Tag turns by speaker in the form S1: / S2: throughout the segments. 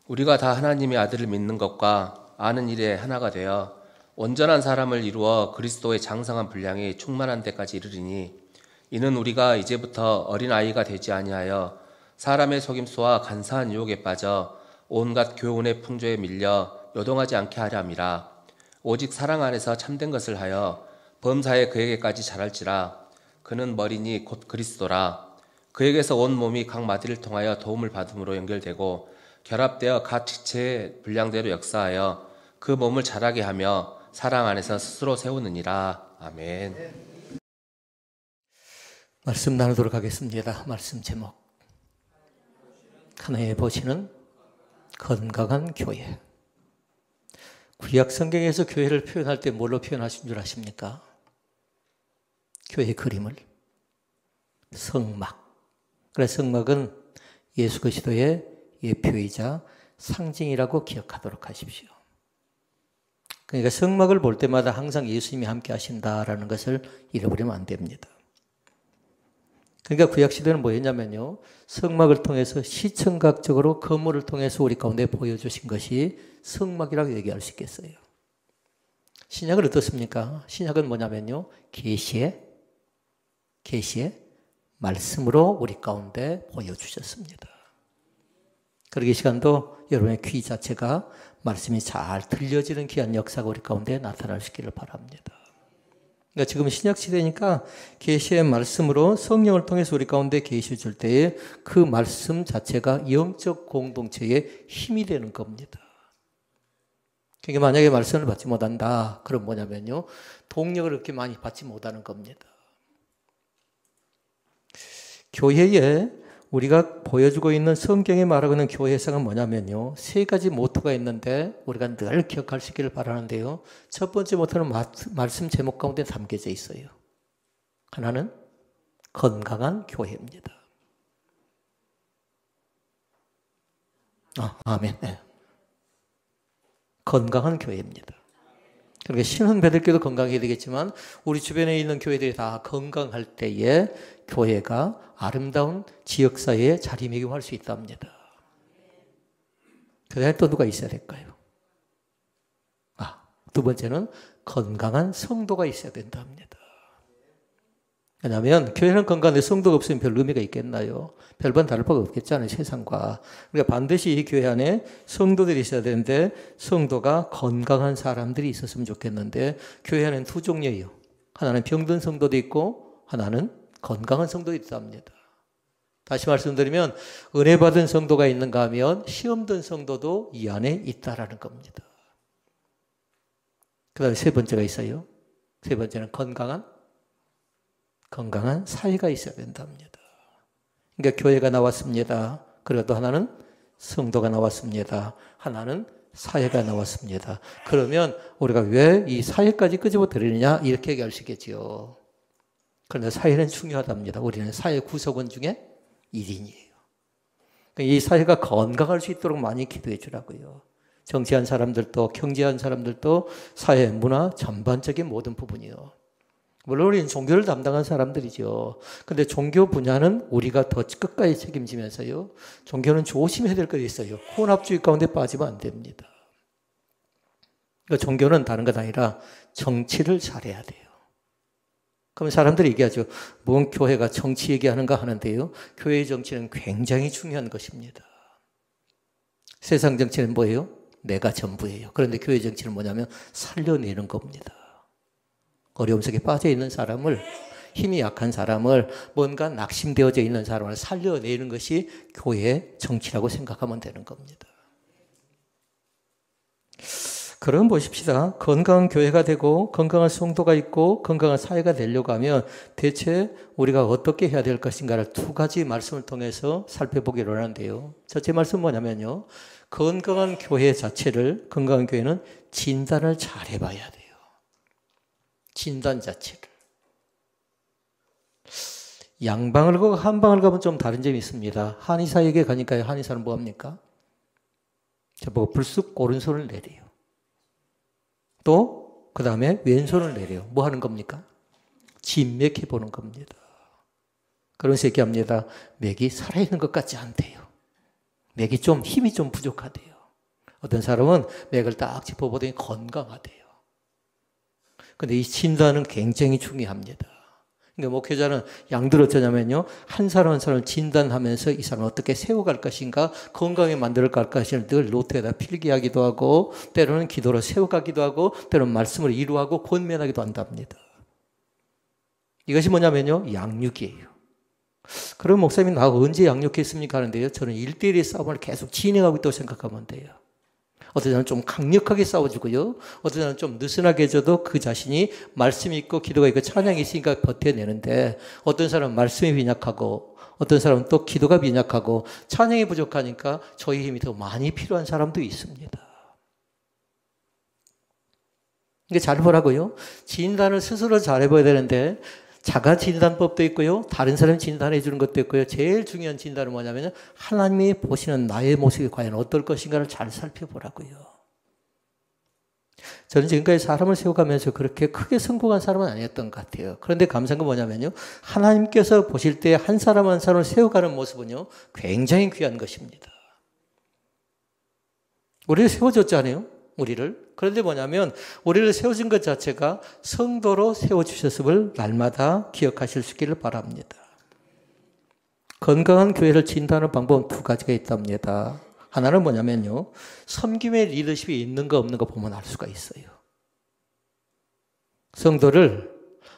S1: 우리가 다 하나님의 아들을 믿는 것과 아는 일에 하나가 되어 온전한 사람을 이루어 그리스도의 장성한 분량이 충만한 데까지 이르리니, 이는 우리가 이제부터 어린아이가 되지 아니하여 사람의 속임수와 간사한 유혹에 빠져 온갖 교훈의 풍조에 밀려 요동하지 않게 하려 함이라. 오직 사랑 안에서 참된 것을 하여 범사에 그에게까지 자랄지라. 그는 머리니 곧 그리스도라. 그에게서 온 몸이 각 마디를 통하여 도움을 받음으로 연결되고 결합되어 각 지체의 분량대로 역사하여 그 몸을 자라게 하며 사랑 안에서 스스로 세우느니라. 아멘.
S2: 말씀 나누도록 하겠습니다. 말씀 제목, 하나님의 보시는 건강한 교회. 구약 성경에서 교회를 표현할 때 뭘로 표현하신 줄 아십니까? 교회 그림을, 성막. 그래서 성막은 예수 그리스도의 예표이자 상징이라고 기억하도록 하십시오. 그러니까 성막을 볼 때마다 항상 예수님이 함께 하신다라는 것을 잃어버리면 안 됩니다. 그러니까 구약시대는 뭐였냐면요, 성막을 통해서 시청각적으로 건물을 통해서 우리 가운데 보여주신 것이 성막이라고 얘기할 수 있겠어요. 신약은 어떻습니까? 신약은 뭐냐면요, 계시의 말씀으로 우리 가운데 보여주셨습니다. 그러기 시간도 여러분의 귀 자체가 말씀이 잘 들려지는 귀한 역사가 우리 가운데 나타날 수 있기를 바랍니다. 그러니까 지금 신약 시대니까 계시의 말씀으로 성령을 통해서 우리 가운데 계시 줄 때에 그 말씀 자체가 영적 공동체의 힘이 되는 겁니다. 그러니까 만약에 말씀을 받지 못한다, 그럼 뭐냐면요, 동력을 그렇게 많이 받지 못하는 겁니다. 교회에 우리가 보여주고 있는 성경에 말하고 있는 교회 해석은 뭐냐면요, 세 가지 모토가 있는데 우리가 늘 기억할 수 있기를 바라는데요. 첫 번째 모토는 말씀 제목 가운데 담겨져 있어요. 하나는 건강한 교회입니다. 아멘. 네. 건강한 교회입니다. 그러니까 신흥배들께도 건강해야 되겠지만 우리 주변에 있는 교회들이 다 건강할 때에 교회가 아름다운 지역사회에 자리매김할 수 있답니다. 그 다음에 또 누가 있어야 될까요? 두 번째는 건강한 성도가 있어야 된답니다. 왜냐하면 교회는 건강한데 성도가 없으면 별 의미가 있겠나요? 별반 다를 바가 없겠잖아요, 세상과. 그러니까 반드시 이 교회 안에 성도들이 있어야 되는데 성도가 건강한 사람들이 있었으면 좋겠는데 교회 안에는 두 종류예요. 하나는 병든 성도도 있고 하나는 건강한 성도도 있답니다. 다시 말씀드리면 은혜 받은 성도가 있는가 하면 시험 든 성도도 이 안에 있다라는 겁니다. 그 다음에 세 번째가 있어요. 세 번째는 건강한 사회가 있어야 된답니다. 그러니까 교회가 나왔습니다. 그리고 또 하나는 성도가 나왔습니다. 하나는 사회가 나왔습니다. 그러면 우리가 왜 이 사회까지 끄집어 들이느냐 이렇게 얘기할 수 있겠죠. 그런데 사회는 중요하답니다. 우리는 사회 구성원 중에 1인이에요. 이 사회가 건강할 수 있도록 많이 기도해 주라고요. 정치한 사람들도 경제한 사람들도 사회, 문화 전반적인 모든 부분이요. 물론 우리는 종교를 담당한 사람들이죠. 그런데 종교 분야는 우리가 더 끝까지 책임지면서요. 종교는 조심해야 될 것이 있어요. 혼합주의 가운데 빠지면 안 됩니다. 그러니까 종교는 다른 것 아니라 정치를 잘해야 돼요. 그럼 사람들이 얘기하죠. 뭔 교회가 정치 얘기하는가 하는데요. 교회의 정치는 굉장히 중요한 것입니다. 세상 정치는 뭐예요? 내가 전부예요. 그런데 교회 정치는 뭐냐면 살려내는 겁니다. 어려움 속에 빠져 있는 사람을, 힘이 약한 사람을, 뭔가 낙심되어져 있는 사람을 살려내는 것이 교회의 정치라고 생각하면 되는 겁니다. 그럼 보십시다. 건강한 교회가 되고 건강한 성도가 있고 건강한 사회가 되려고 하면 대체 우리가 어떻게 해야 될 것인가를 두 가지 말씀을 통해서 살펴보기로 하는데요. 첫째 말씀은 뭐냐면요. 건강한 교회 자체를, 건강한 교회는 진단을 잘 해봐야 돼요. 진단 자체를. 양방을 가고 한방을 가면 좀 다른 점이 있습니다. 한의사에게 가니까 한의사는 뭐합니까? 저보고 불쑥 오른손을 내려요. 또 그 다음에 왼손을 내려요. 뭐 하는 겁니까? 진맥해 보는 겁니다. 그러면서 얘기합니다. 맥이 살아있는 것 같지 않대요. 맥이 좀 힘이 좀 부족하대요. 어떤 사람은 맥을 딱 짚어보더니 건강하대요. 근데 이 진단은 굉장히 중요합니다. 그러니까 목회자는 양들 어쩌냐면요. 한 사람 한 사람을 진단하면서 이 사람을 어떻게 세워갈 것인가, 건강에 만들어갈 것인가 늘 노트에다 필기하기도 하고, 때로는 기도로 세워가기도 하고, 때로는 말씀을 이루하고 권면하기도 한답니다. 이것이 뭐냐면요. 양육이에요. 그럼 목사님 나 언제 양육했습니까 하는데요. 저는 1대1의 싸움을 계속 진행하고 있다고 생각하면 돼요. 어떤 사람은 좀 강력하게 싸워주고요. 어떤 사람은 좀 느슨하게 해줘도 그 자신이 말씀이 있고 기도가 있고 찬양이 있으니까 버텨내는데, 어떤 사람은 말씀이 빈약하고 어떤 사람은 또 기도가 빈약하고 찬양이 부족하니까 저희 힘이 더 많이 필요한 사람도 있습니다. 이게 잘 보라고요. 진단을 스스로 잘 해봐야 되는데, 자가 진단법도 있고요. 다른 사람이 진단해 주는 것도 있고요. 제일 중요한 진단은 뭐냐면 하나님이 보시는 나의 모습이 과연 어떨 것인가를 잘 살펴보라고요. 저는 지금까지 사람을 세워가면서 그렇게 크게 성공한 사람은 아니었던 것 같아요. 그런데 감사한 건 뭐냐면요. 하나님께서 보실 때 한 사람 한 사람을 세워가는 모습은요. 굉장히 귀한 것입니다. 우리를 세워줬잖아요. 우리를. 그런데 뭐냐면 우리를 세워준 것 자체가 성도로 세워주셨음을 날마다 기억하실 수 있기를 바랍니다. 건강한 교회를 진단하는 방법은 두 가지가 있답니다. 하나는 뭐냐면요. 섬김의 리더십이 있는가 없는가 보면 알 수가 있어요. 성도를,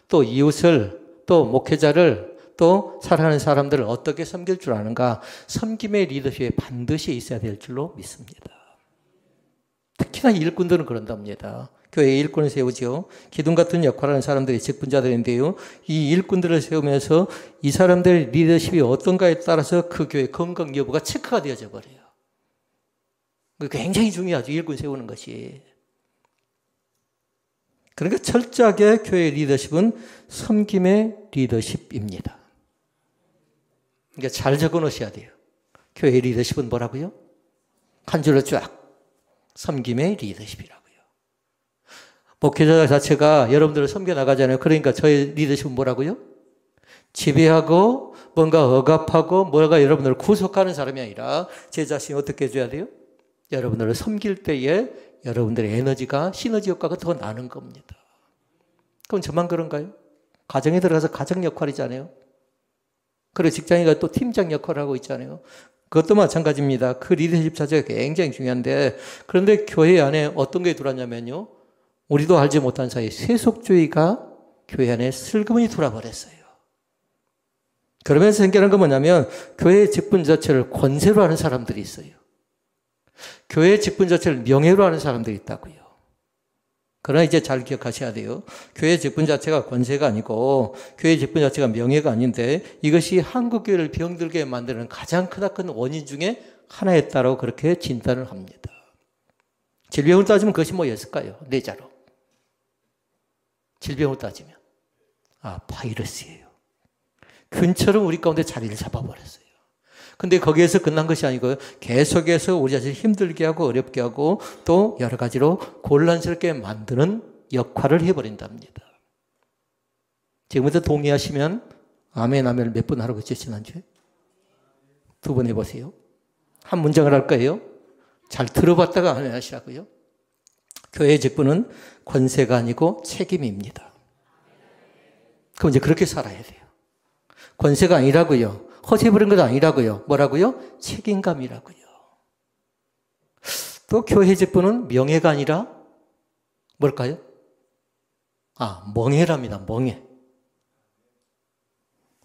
S2: 또 이웃을, 또 목회자를, 또 사랑하는 사람들을 어떻게 섬길 줄 아는가, 섬김의 리더십이 반드시 있어야 될 줄로 믿습니다. 특히나 일꾼들은 그런답니다. 교회에 일꾼을 세우죠. 기둥 같은 역할을 하는 사람들이 직분자들인데요. 이 일꾼들을 세우면서 이 사람들의 리더십이 어떤가에 따라서 그 교회의 건강 여부가 체크가 되어져 버려요. 굉장히 중요하죠. 일꾼 세우는 것이. 그러니까 철저하게 교회의 리더십은 섬김의 리더십입니다. 그러니까 잘 적어 놓으셔야 돼요. 교회의 리더십은 뭐라고요? 한 줄로 쫙. 섬김의 리더십이라고요. 목회자 자체가 여러분들을 섬겨 나가잖아요. 그러니까 저의 리더십은 뭐라고요? 지배하고 뭔가 억압하고 뭔가 여러분들을 구속하는 사람이 아니라 제 자신이 어떻게 해줘야 돼요? 여러분들을 섬길 때에 여러분들의 에너지가 시너지 효과가 더 나는 겁니다. 그럼 저만 그런가요? 가정에 들어가서 가정 역할이잖아요. 그리고 직장에 가서 또 팀장 역할을 하고 있잖아요. 그것도 마찬가지입니다. 그 리더십 자체가 굉장히 중요한데, 그런데 교회 안에 어떤 게 들어왔냐면요. 우리도 알지 못한 사이에 세속주의가 교회 안에 슬그머니 들어와버렸어요. 그러면서 생겨난 건 뭐냐면 교회의 직분 자체를 권세로 하는 사람들이 있어요. 교회의 직분 자체를 명예로 하는 사람들이 있다고요. 그러나 이제 잘 기억하셔야 돼요. 교회 직분 자체가 권세가 아니고 교회 직분 자체가 명예가 아닌데, 이것이 한국교회를 병들게 만드는 가장 크나큰 원인 중에 하나였다고 그렇게 진단을 합니다. 질병을 따지면 그것이 뭐였을까요? 뇌자로. 질병을 따지면 바이러스예요. 균처럼 우리 가운데 자리를 잡아버렸어요. 근데 거기에서 끝난 것이 아니고요. 계속해서 우리 자신을 힘들게 하고 어렵게 하고 또 여러 가지로 곤란스럽게 만드는 역할을 해버린답니다. 지금부터 동의하시면 아멘 아멘을 몇 번 하라고 했죠, 지난주에? 2번 해보세요. 한 문장을 할 거예요. 잘 들어봤다가 아멘 하시라고요. 교회의 직분은 권세가 아니고 책임입니다. 그럼 이제 그렇게 살아야 돼요. 권세가 아니라고요. 허세부린 것도 아니라고요. 뭐라고요? 책임감이라고요. 또 교회 직분은 명예가 아니라 뭘까요? 멍해랍니다. 멍해.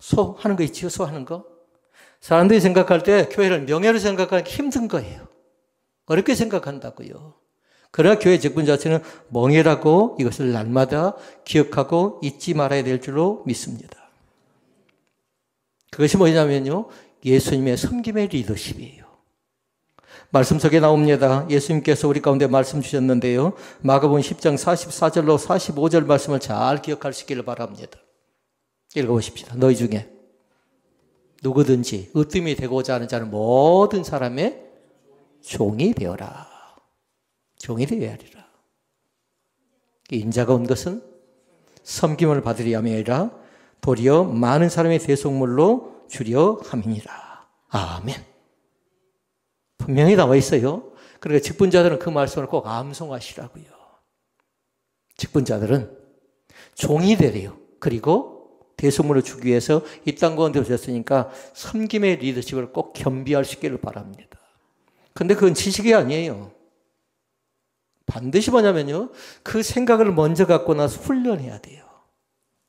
S2: 소하는 거 있지요? 소하는 거. 사람들이 생각할 때 교회를 명예로 생각하기 힘든 거예요. 어렵게 생각한다고요. 그러나 교회 직분 자체는 멍해라고 이것을 날마다 기억하고 잊지 말아야 될 줄로 믿습니다. 그것이 뭐냐면요. 예수님의 섬김의 리더십이에요. 말씀 속에 나옵니다. 예수님께서 우리 가운데 말씀 주셨는데요. 마가복음 10장 44절로 45절 말씀을 잘 기억하시기를 바랍니다. 읽어보십시다. 너희 중에 누구든지 으뜸이 되고자 하는 자는 모든 사람의 종이 되어라. 종이 되어야 하리라. 인자가 온 것은 섬김을 받으리 함이 아니라 도리어 많은 사람의 대속물로 주려 함이니라. 아멘. 분명히 나와 있어요. 그러니까 직분자들은 그 말씀을 꼭 암송하시라고요. 직분자들은 종이 되래요. 그리고 대소문을 주기 위해서 이 땅 가운데 오셨으니까 섬김의 리더십을 꼭 겸비할 수 있기를 바랍니다. 근데 그건 지식이 아니에요. 반드시 뭐냐면요. 그 생각을 먼저 갖고 나서 훈련해야 돼요.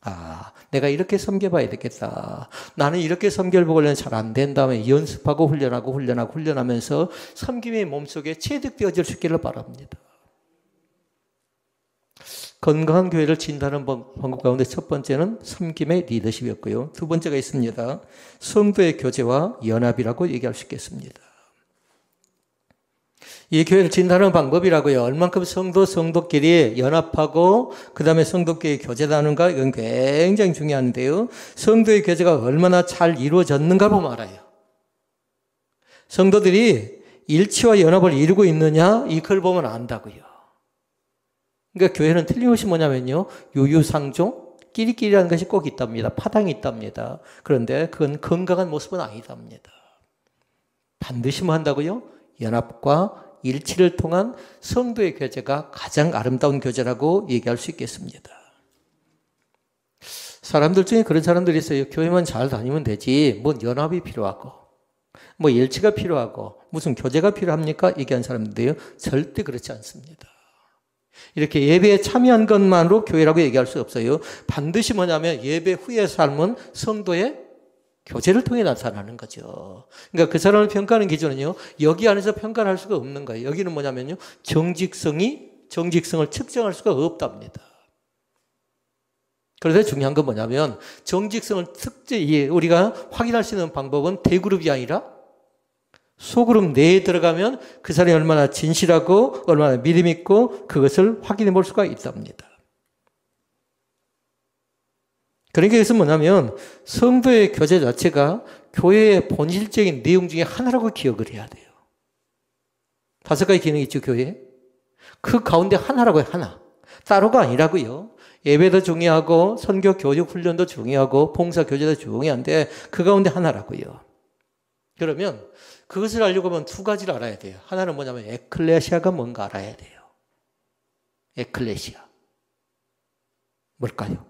S2: 아, 내가 이렇게 섬겨봐야 되겠다. 나는 이렇게 섬겨보려면 잘 안 된다면 연습하고 훈련하면서 섬김의 몸속에 체득되어질 수 있기를 바랍니다. 건강한 교회를 진단하는 방법 가운데 첫 번째는 섬김의 리더십이었고요. 두 번째가 있습니다. 성도의 교제와 연합이라고 얘기할 수 있겠습니다. 이 교회를 진단하는 방법이라고요. 얼만큼 성도끼리 연합하고 그 다음에 성도끼리 교제하는가 이건 굉장히 중요한데요. 성도의 교제가 얼마나 잘 이루어졌는가 보면 알아요. 성도들이 일치와 연합을 이루고 있느냐 이걸 보면 안다고요. 그러니까 교회는 틀림없이 뭐냐면요. 유유상종, 끼리끼리라는 것이 꼭 있답니다. 파당이 있답니다. 그런데 그건 건강한 모습은 아니답니다. 반드시 뭐 한다고요? 연합과 일치를 통한 성도의 교제가 가장 아름다운 교제라고 얘기할 수 있겠습니다. 사람들 중에 그런 사람들이 있어요. 교회만 잘 다니면 되지. 뭔 연합이 필요하고 뭐 일치가 필요하고 무슨 교제가 필요합니까? 얘기한 사람들이요. 절대 그렇지 않습니다. 이렇게 예배에 참여한 것만으로 교회라고 얘기할 수 없어요. 반드시 뭐냐면 예배 후의 삶은 성도의 교제를 통해 나타나는 거죠. 그러니까 그 사람을 평가하는 기준은요. 여기 안에서 평가할 수가 없는 거예요. 여기는 뭐냐면요. 정직성을 측정할 수가 없답니다. 그래서 중요한 건 뭐냐면 정직성을 우리가 확인할 수 있는 방법은 대그룹이 아니라 소그룹 내에 들어가면 그 사람이 얼마나 진실하고 얼마나 믿음 있고 그것을 확인해 볼 수가 있답니다. 그러니까 이것은 뭐냐면 성도의 교제 자체가 교회의 본질적인 내용 중에 하나라고 기억을 해야 돼요. 5가지 기능이 있죠, 교회에. 그 가운데 하나라고요, 하나. 따로가 아니라고요. 예배도 중요하고 선교 교육 훈련도 중요하고 봉사 교제도 중요한데 그 가운데 하나라고요. 그러면 그것을 알려고 하면 2가지를 알아야 돼요. 하나는 뭐냐면 에클레시아가 뭔가 알아야 돼요. 에클레시아. 뭘까요?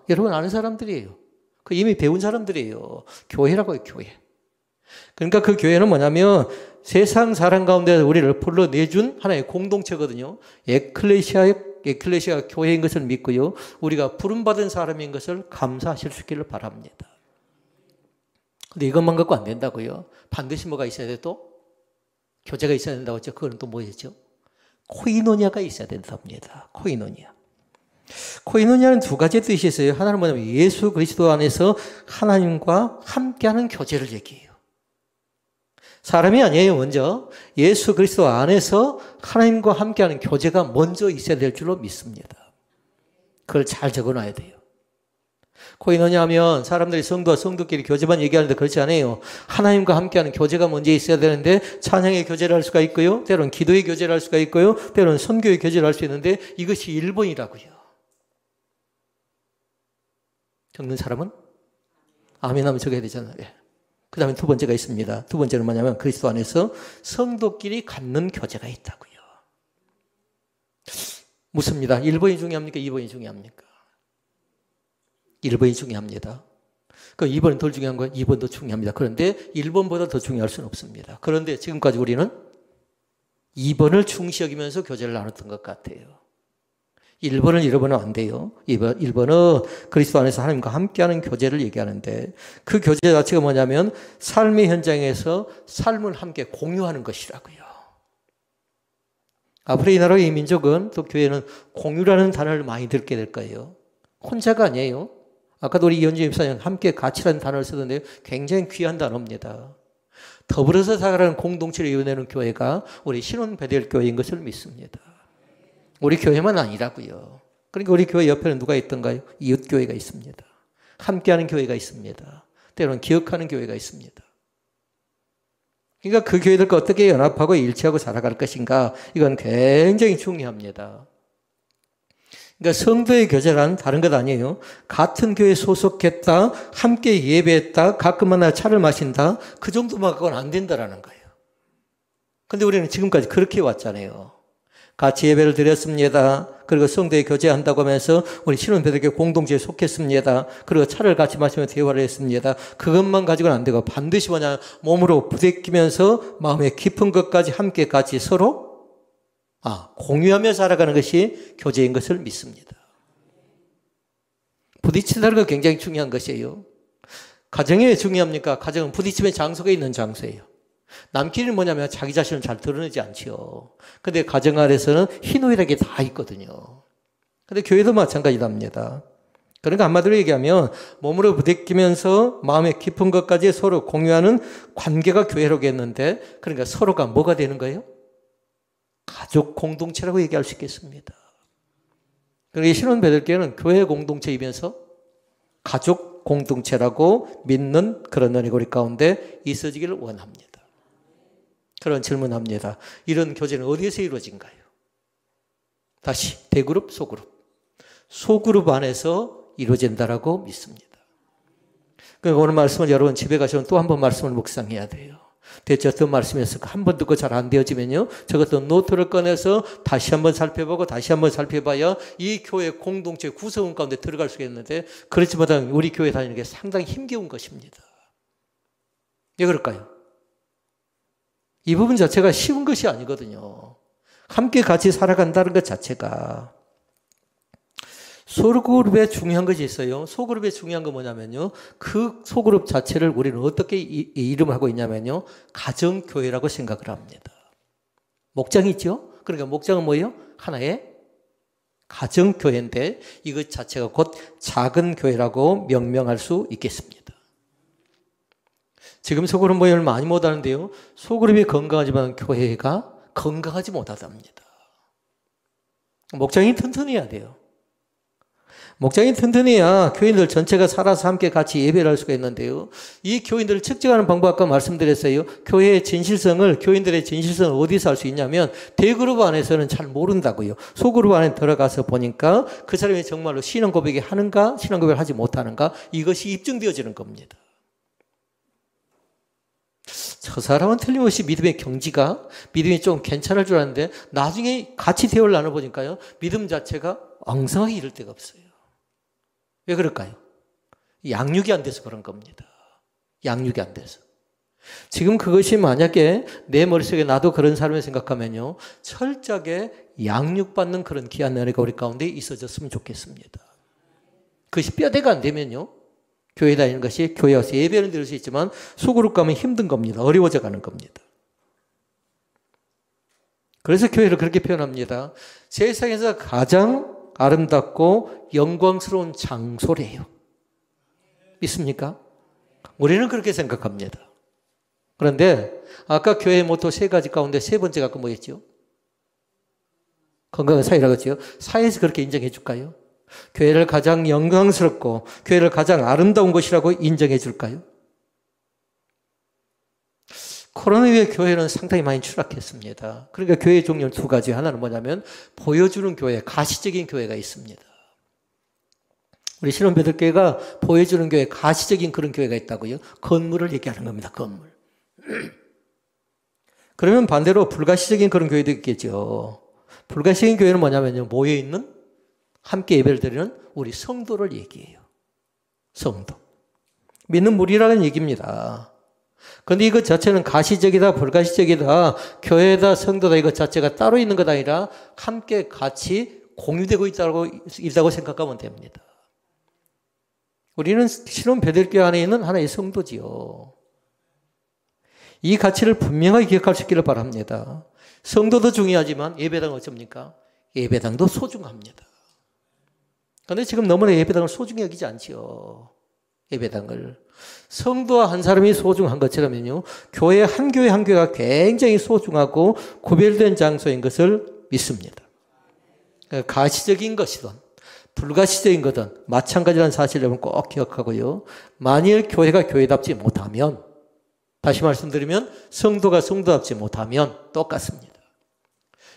S2: 여러분 아는 사람들이에요. 그 이미 배운 사람들이에요. 교회라고요, 교회. 그러니까 그 교회는 뭐냐면 세상 사람 가운데 우리를 불러내준 하나의 공동체거든요. 에클레시아가 교회인 것을 믿고요. 우리가 부름받은 사람인 것을 감사하실 수 있기를 바랍니다. 근데 이것만 갖고 안 된다고요. 반드시 뭐가 있어야 돼 또? 교제가 있어야 된다고 했죠. 그건 또 뭐였죠? 코이노니아가 있어야 된답니다. 코이노니아는 2가지 뜻이 있어요. 하나는 뭐냐면 예수 그리스도 안에서 하나님과 함께하는 교제를 얘기해요. 사람이 아니에요. 먼저 예수 그리스도 안에서 하나님과 함께하는 교제가 먼저 있어야 될 줄로 믿습니다. 그걸 잘 적어놔야 돼요. 코이노니아 하면 사람들이 성도와 성도끼리 교제만 얘기하는데 그렇지 않아요. 하나님과 함께하는 교제가 먼저 있어야 되는데 찬양의 교제를 할 수가 있고요. 때로는 기도의 교제를 할 수가 있고요. 때로는 선교의 교제를 할 수 있는데 이것이 1번이라고요. 적는 사람은 아멘 하면 적어야 되잖아요. 그 다음에 2번째가 있습니다. 2번째는 뭐냐면 그리스도 안에서 성도끼리 갖는 교제가 있다고요. 묻습니다. 1번이 중요합니까? 2번이 중요합니까? 1번이 중요합니다. 그 2번은 덜 중요한 거예요? 2번도 중요합니다. 그런데 1번보다 더 중요할 수는 없습니다. 그런데 지금까지 우리는 2번을 중시 여기면서 교제를 나눴던 것 같아요. 1번을 잃어버리면 안 돼요. 1번은 그리스도 안에서 하나님과 함께하는 교제를 얘기하는데 그 교제 자체가 뭐냐면 삶의 현장에서 삶을 함께 공유하는 것이라고요. 앞으로 이 나라의 이 민족은 또 교회는 공유라는 단어를 많이 듣게 될 거예요. 혼자가 아니에요. 아까도 우리 이현주 집사님 함께 가치라는 단어를 쓰던데요. 굉장히 귀한 단어입니다. 더불어서 살아가는 공동체를 이뤄내는 교회가 우리 신혼 베델 교회인 것을 믿습니다. 우리 교회만 아니라고요. 그러니까 우리 교회 옆에는 누가 있던가요? 이웃교회가 있습니다. 함께하는 교회가 있습니다. 때로는 기억하는 교회가 있습니다. 그러니까 그 교회들과 어떻게 연합하고 일치하고 살아갈 것인가 이건 굉장히 중요합니다. 그러니까 성도의 교제란 다른 것 아니에요. 같은 교회에 소속했다, 함께 예배했다, 가끔 만나 차를 마신다 그 정도만 갖고는 안 된다라는 거예요. 근데 우리는 지금까지 그렇게 왔잖아요. 같이 예배를 드렸습니다. 그리고 성도에 교제한다고 하면서 우리 신혼배들교 공동체에 속했습니다. 그리고 차를 같이 마시며 대화를 했습니다. 그것만 가지고는 안 되고 반드시 뭐냐, 몸으로 부대끼면서 마음의 깊은 것까지 함께 같이 서로 공유하며 살아가는 것이 교제인 것을 믿습니다. 부딪힌다는 거 굉장히 중요한 것이에요. 가정이 왜 중요합니까? 가정은 부딪힘의 장소가 있는 장소예요. 남끼리는 뭐냐면 자기 자신을 잘 드러내지 않지요. 근데 가정 안에서는 희노애락이 다 있거든요. 근데 교회도 마찬가지랍니다. 그러니까 한마디로 얘기하면 몸으로 부대끼면서 마음의 깊은 것까지 서로 공유하는 관계가 교회라고 했는데, 그러니까 서로가 뭐가 되는 거예요? 가족 공동체라고 얘기할 수 있겠습니다. 그러니까 신혼배들교회는 교회 공동체이면서 가족 공동체라고 믿는 그런 은혜고리 가운데 있어지기를 원합니다. 그런 질문합니다. 이런 교제는 어디에서 이루어진가요? 다시 대그룹, 소그룹. 소그룹 안에서 이루어진다라고 믿습니다. 그러니까 오늘 말씀을 여러분 집에 가시면 또 한 번 말씀을 묵상해야 돼요. 대체 어떤 말씀이었을까? 한 번 듣고 잘 안 되어지면요, 저것도 노트를 꺼내서 다시 한번 살펴보고 다시 한번 살펴봐야 이 교회 공동체 구성원 가운데 들어갈 수가 있는데, 그렇지 못한 우리 교회 다니는 게 상당히 힘겨운 것입니다. 왜 그럴까요? 이 부분 자체가 쉬운 것이 아니거든요. 함께 같이 살아간다는 것 자체가. 소그룹에 중요한 것이 있어요. 소그룹에 중요한 건 뭐냐면요, 그 소그룹 자체를 우리는 어떻게 이름을 하고 있냐면요, 가정교회라고 생각을 합니다. 목장이 있죠? 그러니까 목장은 뭐예요? 하나의 가정교회인데 이것 자체가 곧 작은 교회라고 명명할 수 있겠습니다. 지금 소그룹 모임을 많이 못하는데요, 소그룹이 건강하지만 교회가 건강하지 못하답니다. 목장이 튼튼해야 돼요. 목장이 튼튼해야 교인들 전체가 살아서 함께 같이 예배를 할 수가 있는데요, 이 교인들을 측정하는 방법 아까 말씀드렸어요. 교회의 진실성을, 교인들의 진실성을 어디서 알 수 있냐면 대그룹 안에서는 잘 모른다고요. 소그룹 안에 들어가서 보니까 그 사람이 정말로 신앙 고백을 하는가, 신앙 고백을 하지 못하는가, 이것이 입증되어지는 겁니다. 저 사람은 틀림없이 믿음의 경지가, 믿음이 좀 괜찮을 줄 알았는데 나중에 같이 대화를 나눠보니까요, 믿음 자체가 엉성하게 이를 데가 없어요. 왜 그럴까요? 양육이 안 돼서 그런 겁니다. 양육이 안 돼서. 지금 그것이 만약에 내 머릿속에 나도 그런 사람을 생각하면요, 철저하게 양육받는 그런 귀한 은혜가 우리 가운데 있어졌으면 좋겠습니다. 그것이 뼈대가 안 되면요, 교회 다니는 것이, 교회 와서 예배는 드릴 수 있지만 소그룹 가면 힘든 겁니다. 어려워져 가는 겁니다. 그래서 교회를 그렇게 표현합니다. 세상에서 가장 아름답고 영광스러운 장소래요. 믿습니까? 우리는 그렇게 생각합니다. 그런데 아까 교회의 모토 세 가지 가운데 세 번째가 뭐였죠? 건강한 사회라고 했죠. 사회에서 그렇게 인정해 줄까요? 교회를 가장 영광스럽고 교회를 가장 아름다운 곳이라고 인정해 줄까요? 코로나 이후에 교회는 상당히 많이 추락했습니다. 그러니까 교회의 종류는 두 가지. 하나는 뭐냐면 보여주는 교회, 가시적인 교회가 있습니다. 우리 신혼배들교회가 보여주는 교회, 가시적인 그런 교회가 있다고요. 건물을 얘기하는 겁니다. 건물. 그러면 반대로 불가시적인 그런 교회도 있겠죠. 불가시적인 교회는 뭐냐면요, 모여있는, 함께 예배를 드리는 우리 성도를 얘기해요. 성도. 믿는 무리라는 얘기입니다. 그런데 이것 자체는 가시적이다, 불가시적이다, 교회다, 성도다, 이것 자체가 따로 있는 것 아니라 함께 같이 공유되고 있다고 생각하면 됩니다. 우리는 신혼 베들교회 안에 있는 하나의 성도지요. 이 가치를 분명하게 기억할 수 있기를 바랍니다. 성도도 중요하지만 예배당은 어쩝니까? 예배당도 소중합니다. 그런데 지금 너무나 예배당을 소중히 여기지 않지요. 예배당을. 성도와 한 사람이 소중한 것처럼요, 교회 한 교회가 굉장히 소중하고 구별된 장소인 것을 믿습니다. 가시적인 것이든 불가시적인 것은 마찬가지라는 사실을 여러분 꼭 기억하고요. 만일 교회가 교회답지 못하면, 다시 말씀드리면 성도가 성도답지 못하면 똑같습니다.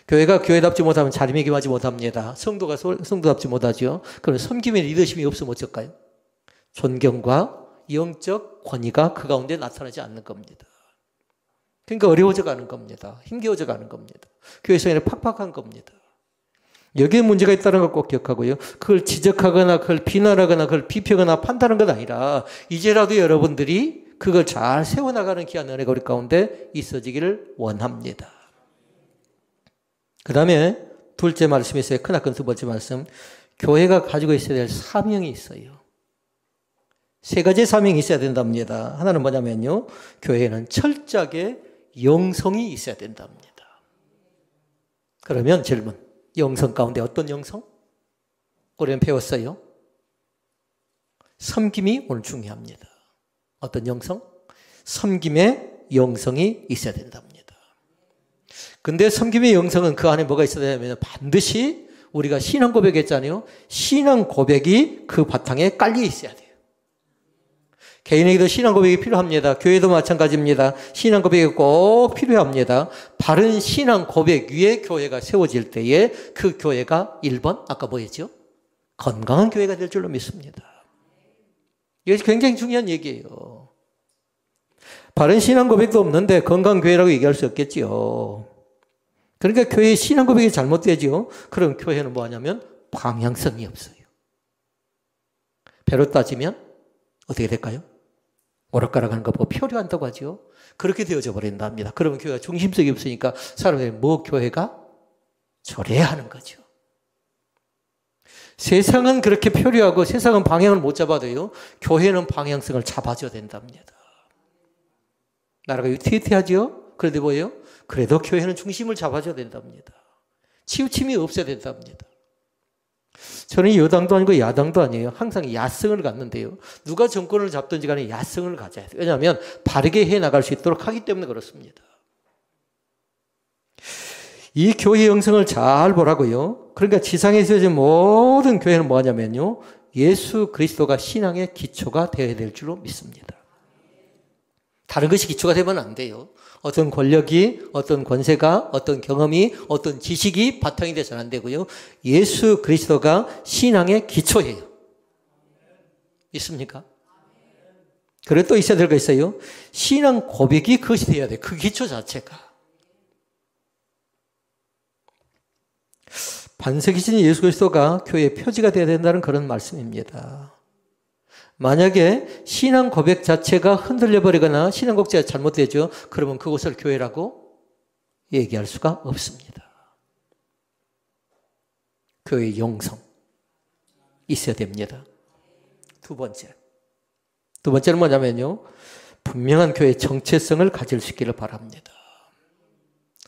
S2: 교회가 교회답지 못하면 자리매김하지 못합니다. 성도가 성도답지 못하죠. 그럼 섬김의 리더십이 없으면 어쩔까요? 존경과 영적 권위가 그 가운데 나타나지 않는 겁니다. 그러니까 어려워져 가는 겁니다. 힘겨워져 가는 겁니다. 교회 생활이 팍팍한 겁니다. 여기에 문제가 있다는 걸 꼭 기억하고요. 그걸 지적하거나 그걸 비난하거나 그걸 비평하거나 판단하는 건 아니라 이제라도 여러분들이 그걸 잘 세워나가는 귀한 은혜가 우리 가운데 있어지기를 원합니다. 그 다음에 둘째 말씀이 있어요. 크나큰 두 번째 말씀. 교회가 가지고 있어야 될 사명이 있어요. 세 가지 사명이 있어야 된답니다. 하나는 뭐냐면요. 교회에는 철저하게 영성이 있어야 된답니다. 그러면 질문. 영성 가운데 어떤 영성? 우리는 배웠어요. 섬김이 오늘 중요합니다. 어떤 영성? 섬김의 영성이 있어야 된답니다. 근데 섬김의 영성은 그 안에 뭐가 있어야 되냐면 반드시 우리가 신앙 고백했잖아요. 신앙 고백이 그 바탕에 깔려 있어야 돼요. 개인에게도 신앙 고백이 필요합니다. 교회도 마찬가지입니다. 신앙 고백이 꼭 필요합니다. 바른 신앙 고백 위에 교회가 세워질 때에 그 교회가 1번 아까 뭐였죠? 건강한 교회가 될 줄로 믿습니다. 이것이 굉장히 중요한 얘기예요. 바른 신앙 고백도 없는데 건강한 교회라고 얘기할 수 없겠지요. 그러니까 교회의 신앙 고백이 잘못되죠. 그럼 교회는 뭐하냐면 방향성이 없어요. 배로 따지면 어떻게 될까요? 오락가락하는 거 보고 표류한다고 하죠. 그렇게 되어져 버린답니다. 그러면 교회가 중심성이 없으니까 사람들이 뭐 교회가 조례하는 거죠. 세상은 그렇게 표류하고 세상은 방향을 못 잡아도요. 교회는 방향성을 잡아줘야 된답니다. 나라가 위태위태하죠. 그런데 뭐예요? 그래도 교회는 중심을 잡아줘야 된답니다. 치우침이 없어야 된답니다. 저는 여당도 아니고 야당도 아니에요. 항상 야성을 갖는데요. 누가 정권을 잡든지 간에 야성을 가져야 돼요. 왜냐하면 바르게 해나갈 수 있도록 하기 때문에 그렇습니다. 이 교회 영성을 잘 보라고요. 그러니까 지상에서 이제 모든 교회는 뭐 하냐면요. 예수 그리스도가 신앙의 기초가 되어야 될 줄로 믿습니다. 다른 것이 기초가 되면 안 돼요. 어떤 권력이, 어떤 권세가, 어떤 경험이, 어떤 지식이 바탕이 돼서는 안 되고요. 예수 그리스도가 신앙의 기초예요. 있습니까? 그래 또 있어야 될 거 있어요. 신앙 고백이 그것이 돼야 돼. 그 기초 자체가. 반석이신 예수 그리스도가 교회의 표지가 되어야 된다는 그런 말씀입니다. 만약에 신앙 고백 자체가 흔들려 버리거나 신앙 고백자가 잘못되죠. 그러면 그것을 교회라고 얘기할 수가 없습니다. 교회의 영성 있어야 됩니다. 두 번째는 뭐냐면요. 분명한 교회의 정체성을 가질 수 있기를 바랍니다.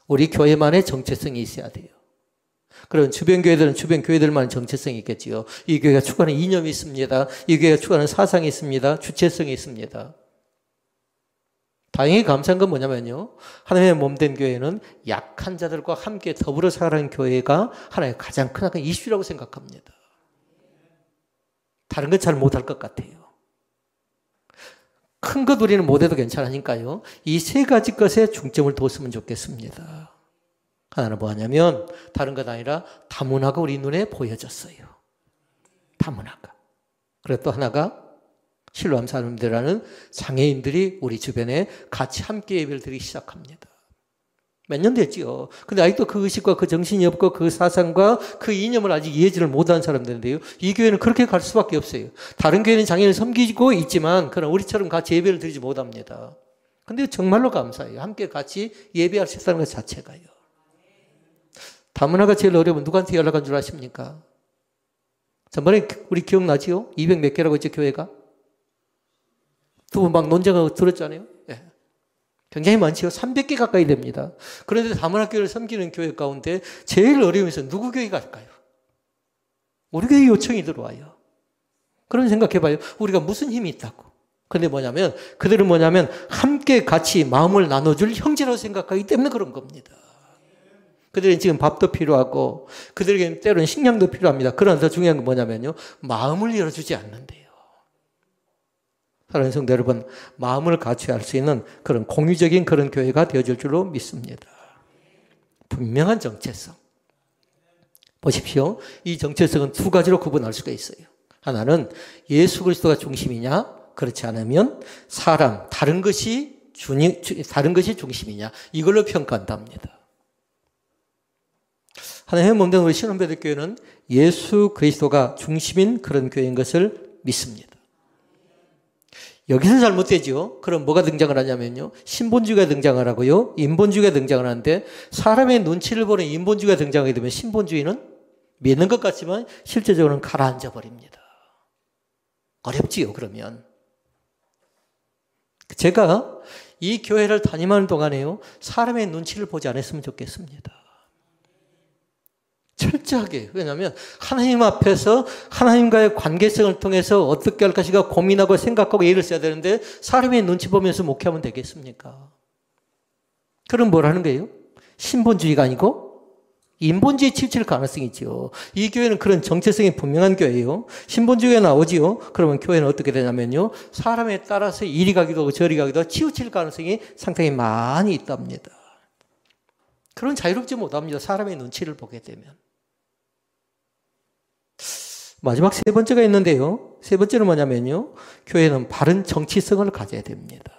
S2: 우리 교회만의 정체성이 있어야 돼요. 그런 주변 교회들은 주변 교회들만 정체성이 있겠지요. 이 교회가 추구하는 이념이 있습니다. 이 교회가 추구하는 사상이 있습니다. 주체성이 있습니다. 다행히 감사한 건 뭐냐면요. 하나님의 몸된 교회는 약한 자들과 함께 더불어 살아가는 교회가 하나의 가장 큰 이슈라고 생각합니다. 다른 건 잘 못할 것 같아요. 큰 것 우리는 못해도 괜찮으니까요. 이 세 가지 것에 중점을 뒀으면 좋겠습니다. 하나는 뭐냐면 다른 것 아니라 다문화가 우리 눈에 보여졌어요. 다문화가. 그리고 또 하나가 실로암 사람들이라는 장애인들이 우리 주변에 같이 함께 예배를 드리기 시작합니다. 몇 년 됐지요. 근데 아직도 그 의식과 그 정신이 없고 그 사상과 그 이념을 아직 이해지를 못한 사람들인데요. 이 교회는 그렇게 갈 수밖에 없어요. 다른 교회는 장애인을 섬기고 있지만 그러나 우리처럼 같이 예배를 드리지 못합니다. 근데 정말로 감사해요. 함께 같이 예배할 수 있다는 것 자체가요. 다문화가 제일 어려우면 누구한테 연락한 줄 아십니까? 전번에 우리 기억나지요? 200 몇 개라고 했죠, 교회가? 두 분 막 논쟁하고 들었잖아요? 네. 굉장히 많지요? 300개 가까이 됩니다. 그런데 다문화 교회를 섬기는 교회 가운데 제일 어려우면서 누구 교회가 할까요? 우리 교회 요청이 들어와요. 그런 생각해봐요. 우리가 무슨 힘이 있다고. 근데 그들은 함께 같이 마음을 나눠줄 형제라고 생각하기 때문에 그런 겁니다. 그들에게는 지금 밥도 필요하고 그들에게는 때로는 식량도 필요합니다. 그러나 더 중요한 건 마음을 열어주지 않는데요. 사랑하는 성도 여러분, 마음을 같이 할 수 있는 그런 공유적인 그런 교회가 되어질 줄로 믿습니다. 분명한 정체성. 보십시오. 이 정체성은 두 가지로 구분할 수가 있어요. 하나는 예수 그리스도가 중심이냐? 그렇지 않으면 다른 것이 다른 것이 중심이냐 이걸로 평가한답니다. 하나님의 몸된 우리 신원배들교회는 예수 그리스도가 중심인 그런 교회인 것을 믿습니다. 여기서 잘못되죠. 그럼 뭐가 등장을 하냐면요. 신본주의가 등장을 하고요. 인본주의가 등장을 하는데 사람의 눈치를 보는 인본주의가 등장하게 되면 신본주의는 믿는 것 같지만 실제적으로는 가라앉아 버립니다. 어렵지요, 그러면. 제가 이 교회를 다니는 동안에요. 사람의 눈치를 보지 않았으면 좋겠습니다. 철저하게. 왜냐하면 하나님 앞에서 하나님과의 관계성을 통해서 어떻게 할 것인가 고민하고 생각하고 예를 써야 되는데 사람의 눈치 보면서 목회하면 되겠습니까? 그럼 뭐라는 거예요? 신본주의가 아니고 인본주의 치우칠 가능성이 있죠. 이 교회는 그런 정체성이 분명한 교회예요. 신본주의가 나오지요. 그러면 교회는 어떻게 되냐면요. 사람에 따라서 이리 가기도 하고 저리 가기도 하고 치우칠 가능성이 상당히 많이 있답니다. 그런 자유롭지 못합니다. 사람의 눈치를 보게 되면. 마지막 세 번째가 있는데요. 세 번째는 뭐냐면요. 교회는 바른 정치성을 가져야 됩니다.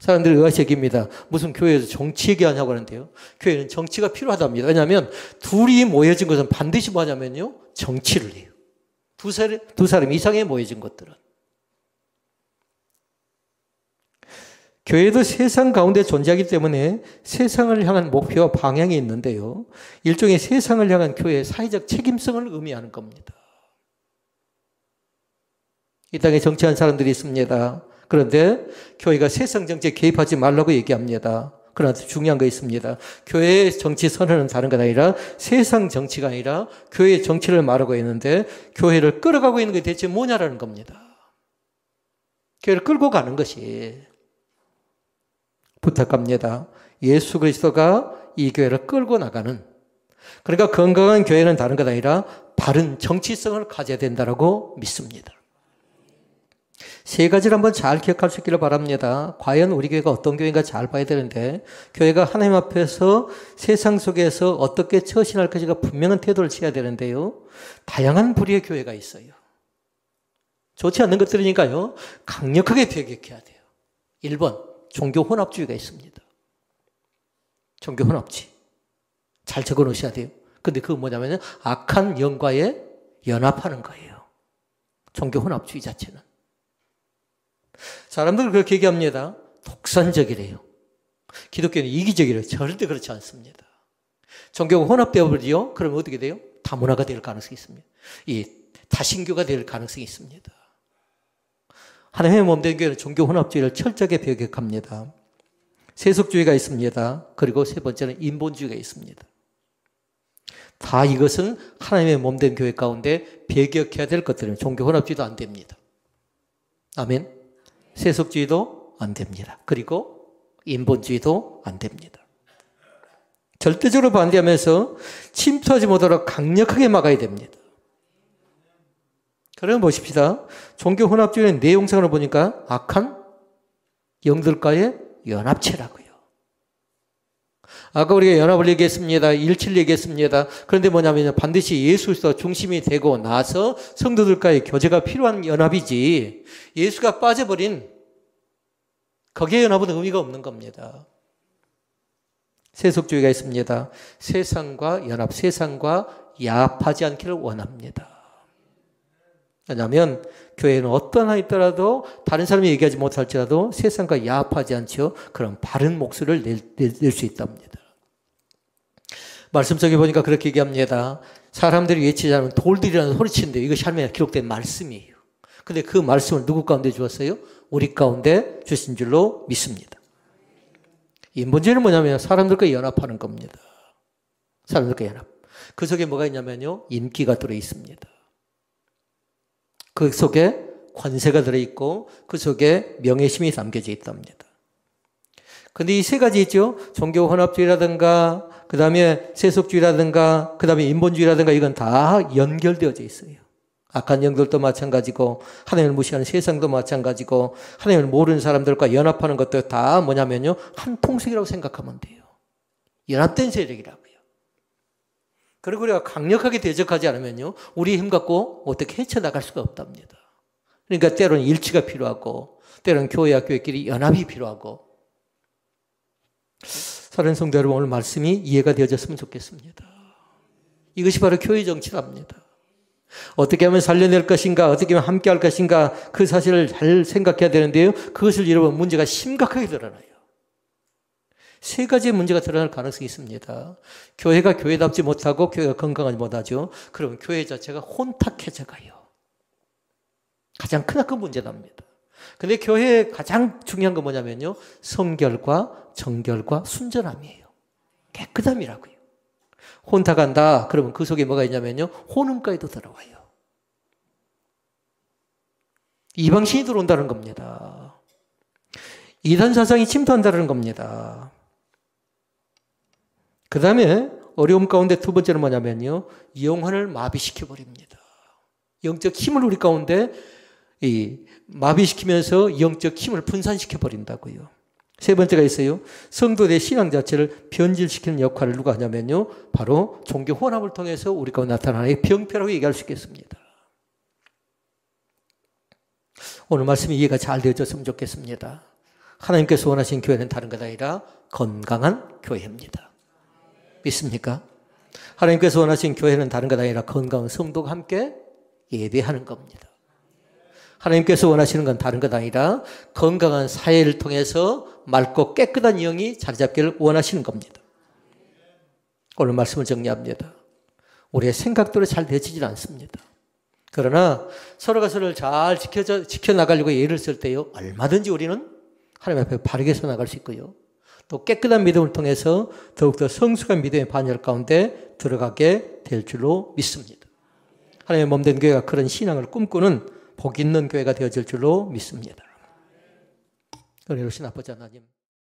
S2: 사람들이 의아시입니다. 무슨 교회에서 정치 얘기하냐고 하는데요. 교회는 정치가 필요하답니다. 왜냐하면 둘이 모여진 것은 반드시 뭐냐면요. 정치를 해요. 두 사람 이상에 모여진 것들은. 교회도 세상 가운데 존재하기 때문에 세상을 향한 목표와 방향이 있는데요. 일종의 세상을 향한 교회의 사회적 책임성을 의미하는 겁니다. 이 땅에 정치한 사람들이 있습니다. 그런데 교회가 세상 정치에 개입하지 말라고 얘기합니다. 그러나 중요한 거 있습니다. 교회의 정치 선언은 다른 것 아니라 세상 정치가 아니라 교회의 정치를 말하고 있는데 교회를 끌어가고 있는 게 대체 뭐냐라는 겁니다. 교회를 끌고 가는 것이 부탁합니다. 예수 그리스도가 이 교회를 끌고 나가는, 그러니까 건강한 교회는 다른 것 아니라 바른 정치성을 가져야 된다고 믿습니다. 세 가지를 한번 잘 기억할 수 있기를 바랍니다. 과연 우리 교회가 어떤 교회인가 잘 봐야 되는데, 교회가 하나님 앞에서 세상 속에서 어떻게 처신할 것인가 분명한 태도를 취해야 되는데요. 다양한 부류의 교회가 있어요. 좋지 않는 것들이니까요. 강력하게 배격해야 돼요. 1번. 종교 혼합주의가 있습니다. 종교 혼합주의. 잘 적어 놓으셔야 돼요. 근데 그건 뭐냐면 악한 영과에 연합하는 거예요. 종교 혼합주의 자체는. 사람들은 그렇게 얘기합니다. 독산적이래요. 기독교는 이기적이래요. 절대 그렇지 않습니다. 종교가 혼합되어 버리죠. 그러면 어떻게 돼요? 다문화가 될 가능성이 있습니다. 이 다신교가 될 가능성이 있습니다. 하나님의 몸된 교회는 종교 혼합주의를 철저하게 배격합니다. 세속주의가 있습니다. 그리고 세 번째는 인본주의가 있습니다. 다 이것은 하나님의 몸된 교회 가운데 배격해야 될 것들은 종교 혼합주의도 안 됩니다. 아멘. 세속주의도 안 됩니다. 그리고 인본주의도 안 됩니다. 절대적으로 반대하면서 침투하지 못하도록 강력하게 막아야 됩니다. 그러면 보십시다. 종교 혼합주의의 내용상을 보니까 악한 영들과의 연합체라고요. 아까 우리가 연합을 얘기했습니다. 일치를 얘기했습니다. 그런데 뭐냐면 반드시 예수 그리스도가 중심이 되고 나서 성도들과의 교제가 필요한 연합이지, 예수가 빠져버린 거기에 연합은 의미가 없는 겁니다. 세속주의가 있습니다. 세상과 연합, 세상과 야합하지 않기를 원합니다. 왜냐하면 교회는 어떤 한 있더라도 다른 사람이 얘기하지 못할지라도 세상과 야합하지 않죠. 그럼 바른 목소리를 낼 수 있답니다. 말씀 속에 보니까 그렇게 얘기합니다. 사람들이 외치지 않으면 돌들이라는 소리치는데 이것이 하나님의 기록된 말씀이에요. 근데 그 말씀을 누구 가운데 주었어요? 우리 가운데 주신 줄로 믿습니다. 인본주의는 뭐냐면 사람들과 연합하는 겁니다. 사람들과 연합. 그 속에 뭐가 있냐면요. 인기가 들어있습니다. 그 속에 권세가 들어있고 그 속에 명예심이 담겨져 있답니다. 그런데 이 세 가지 있죠. 종교 혼합주의라든가 그 다음에 세속주의라든가 그 다음에 인본주의라든가 이건 다 연결되어져 있어요. 악한 영들도 마찬가지고 하나님을 무시하는 세상도 마찬가지고 하나님을 모르는 사람들과 연합하는 것도 다 뭐냐면요. 한 통속이라고 생각하면 돼요. 연합된 세력이라고요. 그리고 우리가 강력하게 대적하지 않으면요. 우리의 힘 갖고 어떻게 헤쳐나갈 수가 없답니다. 그러니까 때로는 일치가 필요하고 때로는 교회와 교회끼리 연합이 필요하고 사랑하는 성도 여러분, 오늘 말씀이 이해가 되어졌으면 좋겠습니다. 이것이 바로 교회 정치랍니다. 어떻게 하면 살려낼 것인가, 어떻게 하면 함께할 것인가, 그 사실을 잘 생각해야 되는데요. 그것을 잃어버리면 문제가 심각하게 드러나요. 세 가지의 문제가 드러날 가능성이 있습니다. 교회가 교회답지 못하고 교회가 건강하지 못하죠. 그러면 교회 자체가 혼탁해져 가요. 가장 크나큰 문제랍니다. 근데 교회의 가장 중요한 건 뭐냐면요. 성결과 정결과 순전함이에요. 깨끗함이라고요. 혼탁한다. 그러면 그 속에 뭐가 있냐면요. 혼음까지도 들어와요. 이방신이 들어온다는 겁니다. 이단 사상이 침투한다는 겁니다. 그 다음에 어려움 가운데 두 번째는 뭐냐면요. 영혼을 마비시켜버립니다. 영적 힘을 우리 가운데 마비시키면서 영적 힘을 분산시켜버린다고요. 세 번째가 있어요. 성도들의 신앙 자체를 변질시키는 역할을 누가 하냐면요. 바로 종교 혼합을 통해서 우리 가운데 나타나는 병폐라고 얘기할 수 있겠습니다. 오늘 말씀이 이해가 잘 되어졌으면 좋겠습니다. 하나님께서 원하신 교회는 다른 것 아니라 건강한 교회입니다. 믿습니까? 하나님께서 원하신 교회는 다른 것 아니라 건강한 성도가 함께 예배하는 겁니다. 하나님께서 원하시는 건 다른 것 아니라 건강한 사회를 통해서 맑고 깨끗한 영이 자리 잡기를 원하시는 겁니다. 오늘 말씀을 정리합니다. 우리의 생각대로 잘 되지질 않습니다. 그러나 서로가 서로를 잘 지켜나가려고 예를 쓸 때요. 얼마든지 우리는 하나님 앞에 바르게 서 나갈 수 있고요. 또 깨끗한 믿음을 통해서 더욱더 성숙한 믿음의 반열 가운데 들어가게 될 줄로 믿습니다. 하나님의 몸된 교회가 그런 신앙을 꿈꾸는 복 있는 교회가 되어질 줄로 믿습니다. 은혜로우신 아버지 하나님.